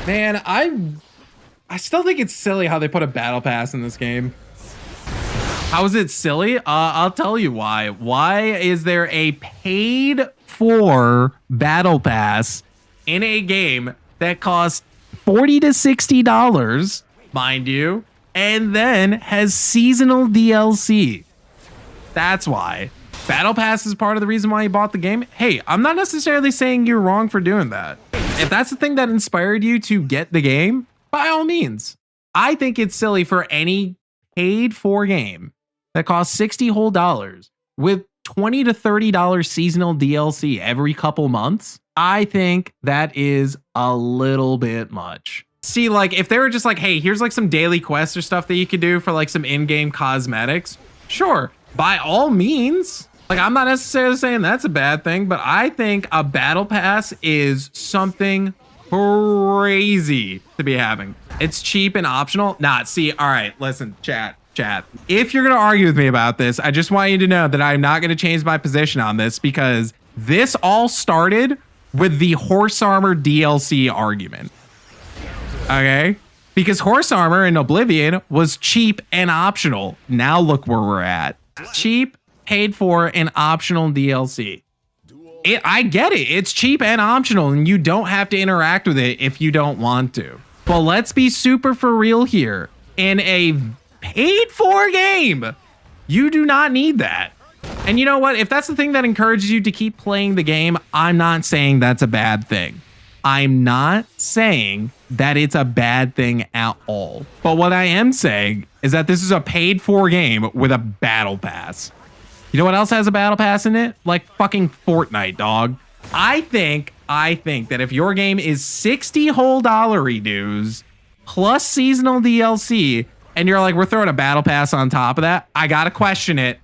Man, I still think it's silly how they put a battle pass in this game. How is it silly? I'll tell you why. Why is there a paid for battle pass in a game that costs $40 to $60, mind you, and then has seasonal DLC? That's why. Battle Pass is part of the reason why you bought the game. Hey, I'm not necessarily saying you're wrong for doing that. If that's the thing that inspired you to get the game, by all means. I think it's silly for any paid for game that costs $60 whole with $20 to $30 seasonal DLC every couple months. I think that is a little bit much. See, like if they were just like, hey, here's like some daily quests or stuff that you could do for like some in-game cosmetics, sure, by all means. Like, I'm not necessarily saying that's a bad thing, but I think a battle pass is something crazy to be having. It's cheap and optional. Nah, see, all right, listen, chat. If you're going to argue with me about this, I just want you to know that I'm not going to change my position on this, because this all started with the horse armor DLC argument. Okay? Because horse armor in Oblivion was cheap and optional. Now look where we're at. Cheap, paid for, and optional DLC. I get it. It's cheap and optional, and you don't have to interact with it if you don't want to. But let's be super for real here. In a paid for game, you do not need that. And you know what? If that's the thing that encourages you to keep playing the game, I'm not saying that's a bad thing. I'm not saying that it's a bad thing at all. But what I am saying is that this is a paid for game with a battle pass. You know what else has a battle pass in it? Like fucking Fortnite, dog. I think that if your game is $60 whole dues plus seasonal DLC, and you're like, we're throwing a battle pass on top of that, I gotta question it.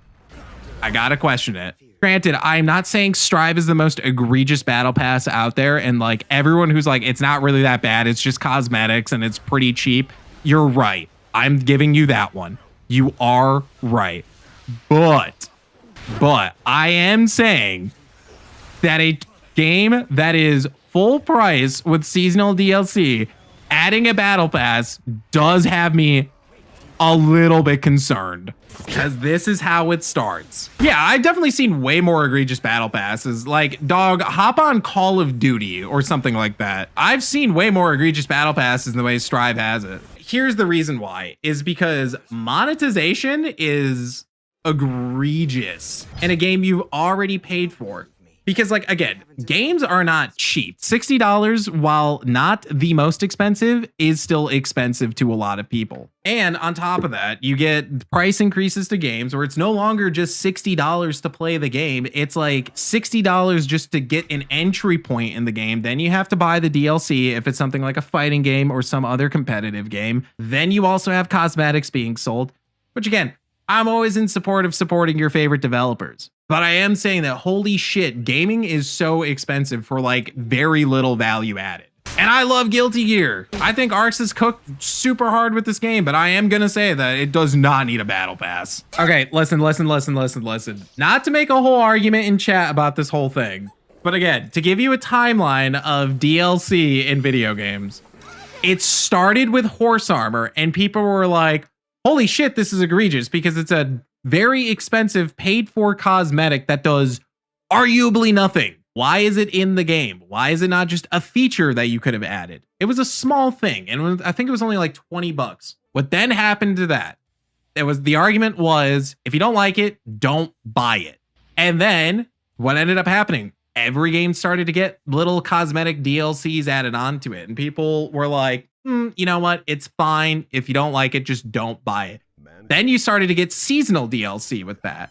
Granted, I'm not saying Strive is the most egregious battle pass out there, and like everyone who's like, it's not really that bad, it's just cosmetics and it's pretty cheap. You're right. I'm giving you that one. You are right. But I am saying that a game that is full price with seasonal DLC, adding a battle pass does have me a little bit concerned, because this is how it starts. Yeah, I've definitely seen way more egregious battle passes. Like, dog, hop on Call of Duty or something like that. I've seen way more egregious battle passes than the way Strive has it. Here's the reason why, is because monetization is egregious in a game you've already paid for. Because, like, again, games are not cheap. $60, while not the most expensive, is still expensive to a lot of people. And on top of that, you get price increases to games where it's no longer just $60 to play the game. It's like $60 just to get an entry point in the game. Then you have to buy the DLC if it's something like a fighting game or some other competitive game. Then you also have cosmetics being sold, which, again, I'm always in support of supporting your favorite developers. But I am saying that, holy shit, gaming is so expensive for like very little value added. And I love Guilty Gear. I think Arx has cooked super hard with this game, but I am gonna say that it does not need a battle pass. Okay, listen. Not to make a whole argument in chat about this whole thing, but again, to give you a timeline of DLC in video games, it started with horse armor and people were like, holy shit, this is egregious because it's a very expensive paid for cosmetic that does arguably nothing. Why is it in the game? Why is it not just a feature that you could have added? It was a small thing, and I think it was only like $20. What then happened to that? The argument was, if you don't like it, don't buy it. And then what ended up happening? Every game started to get little cosmetic DLCs added onto it, and people were like, you know what? It's fine. If you don't like it, just don't buy it. Then you started to get seasonal DLC with that.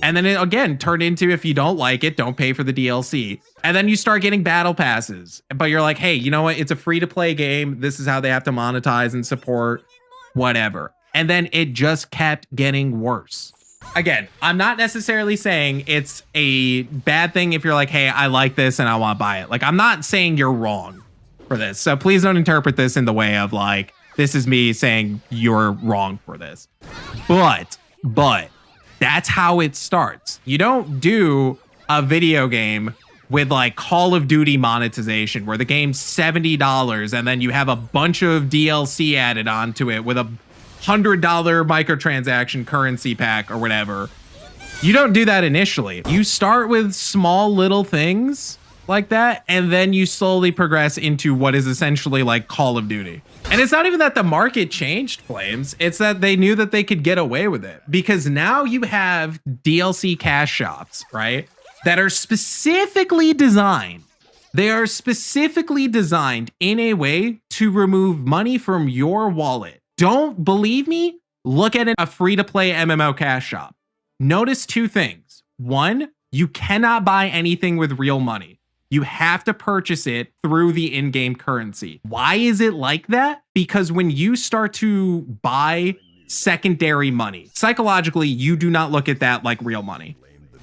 And then it again turned into, if you don't like it, don't pay for the DLC. And then you start getting battle passes. But you're like, hey, you know what? It's a free to play game. This is how they have to monetize and support whatever. And then it just kept getting worse. Again, I'm not necessarily saying it's a bad thing if you're like, hey, I like this and I want to buy it. Like, I'm not saying you're wrong for this. So please don't interpret this in the way of like, this is me saying you're wrong for this. But that's how it starts. You don't do a video game with like Call of Duty monetization, where the game's $70 and then you have a bunch of DLC added onto it with a $100 microtransaction currency pack or whatever. You don't do that initially. You start with small little things like that, and then you slowly progress into what is essentially like Call of Duty. And it's not even that the market changed, Flames. It's that they knew that they could get away with it, because now you have DLC cash shops, right? That are specifically designed. They are specifically designed in a way to remove money from your wallet. Don't believe me? Look at a free-to-play MMO cash shop. Notice two things. One, you cannot buy anything with real money. You have to purchase it through the in-game currency. Why is it like that? Because when you start to buy secondary money, psychologically, you do not look at that like real money.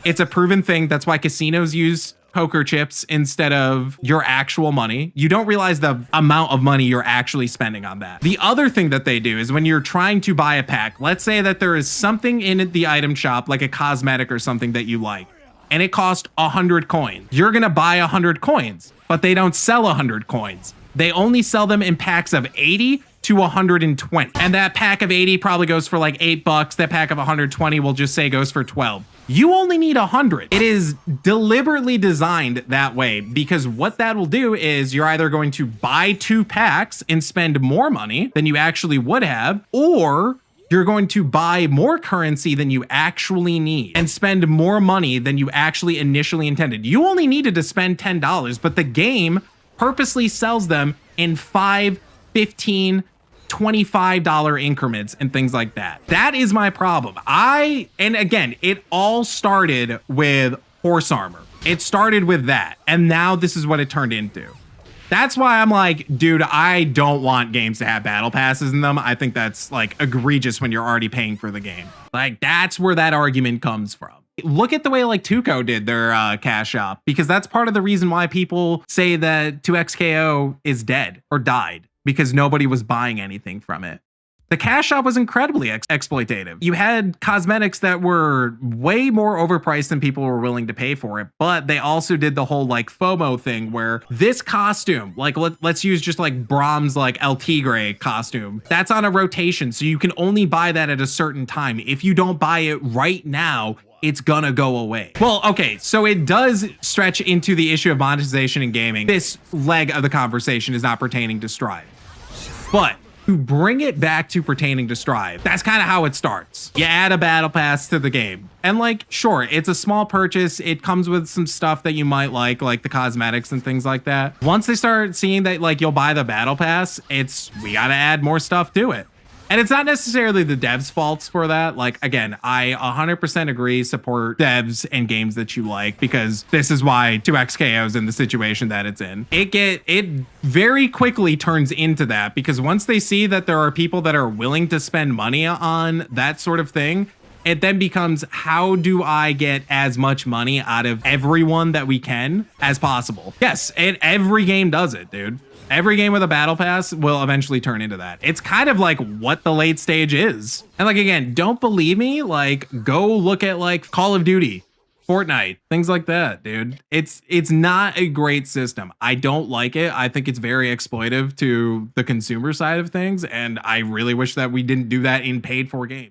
It's a proven thing. That's why casinos use poker chips instead of your actual money. You don't realize the amount of money you're actually spending on that. The other thing that they do is when you're trying to buy a pack, let's say that there is something in the item shop, like a cosmetic or something that you like, and it costs 100 coins. You're gonna buy 100 coins, but they don't sell 100 coins. They only sell them in packs of 80 to 120. And that pack of 80 probably goes for like $8. That pack of 120 will just say goes for 12. You only need 100. It is deliberately designed that way, because what that will do is you're either going to buy 2 packs and spend more money than you actually would have, or you're going to buy more currency than you actually need and spend more money than you actually initially intended. You only needed to spend $10, but the game purposely sells them in $5, $15, $25 increments and things like that. That is my problem. And again, it all started with horse armor. It started with that. And now this is what it turned into. That's why I'm like, dude, I don't want games to have battle passes in them. I think that's like egregious when you're already paying for the game. Like, that's where that argument comes from. Look at the way like Tuco did their cash shop, because that's part of the reason why people say that 2XKO is dead or died, because nobody was buying anything from it. The cash shop was incredibly exploitative. You had cosmetics that were way more overpriced than people were willing to pay for it, but they also did the whole like FOMO thing where this costume, like let's use just like Brahms like El Tigre costume, that's on a rotation, so you can only buy that at a certain time. If you don't buy it right now, it's gonna go away. Well, okay, so it does stretch into the issue of monetization in gaming. This leg of the conversation is not pertaining to Strive, but to bring it back to pertaining to Strive, that's kind of how it starts. You add a battle pass to the game. And like, sure, it's a small purchase. It comes with some stuff that you might like the cosmetics and things like that. Once they start seeing that like you'll buy the battle pass, we gotta add more stuff to it. And it's not necessarily the devs' faults for that. Like, again, I 100% agree, support devs and games that you like, because this is why 2XKO is in the situation that it's in. It very quickly turns into that, because once they see that there are people that are willing to spend money on that sort of thing, it then becomes, how do I get as much money out of everyone that we can as possible? Yes, every game does it, dude. Every game with a battle pass will eventually turn into that. It's kind of like what the late stage is. And like, again, don't believe me? Like, go look at like Call of Duty, Fortnite, things like that, dude. It's not a great system. I don't like it. I think it's very exploitive to the consumer side of things. And I really wish that we didn't do that in paid for games.